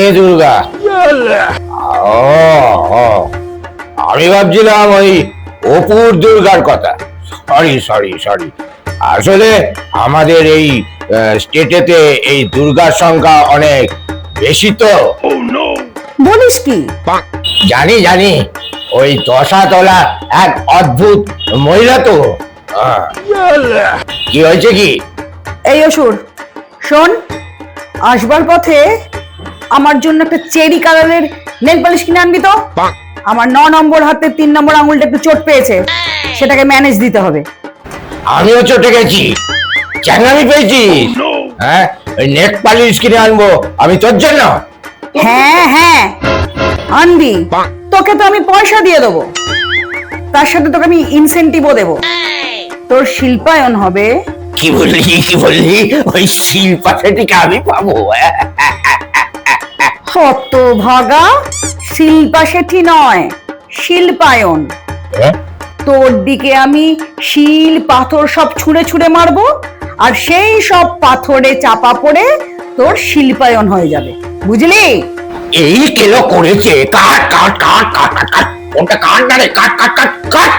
মেয়ে দুর্গা। ও ও, আমি ভাবছিলাম ওই অপুর দুর্গার কথা। সরি সরি সরি, আসলে আমাদের এই স্টেটেতে এই দুর্গার সংখ্যা অনেক বেশি তো। বলিস কি? জানি জানি, ওই দশাতলা এক অদ্ভুত মহিলা তো। কি হয়েছে কি? এই অসুর, শোন, আসবার পথে আমার জন্য একটা চেরি কালারের নেল পালিশ কিনে আনবি তো। আমার 9 নম্বর হাতের 3 নম্বর আঙুলটা একটু চোট পেয়েছে, সেটাকে ম্যানেজ দিতে হবে। আমিও চটে গেছি, চ্যাংড়ামি পেয়েছিস? হ্যাঁ, ওই নেক পালিশ কিনে আনবো আমি তোর জন্য? হ্যাঁ হ্যাঁ, আনবি। তোকে তো আমি পয়সা দিয়ে দেবো, তার সাথে তোকে আমি ইনসেন্টিভও দেবো। তোর শিল্পায়ন হবে। কি বললি কি বললি? ওই শিল্পা সেটিকে আমি পাবো? কত ভাগা, শিল্পা শেঠি নয়, শিল্পায়ন। তোর দিকে আমি শিল পাথর সব ছুঁড়ে ছুঁড়ে মারবো, আর সেই সব পাথরে চাপা পড়ে তোর শিল্পায়ন হয়ে যাবে, বুঝলি? এই কেলো করেছে, কাট কাট কাট কাট কাট, ওটা কাট না রে, কাট কাট কাট কাট।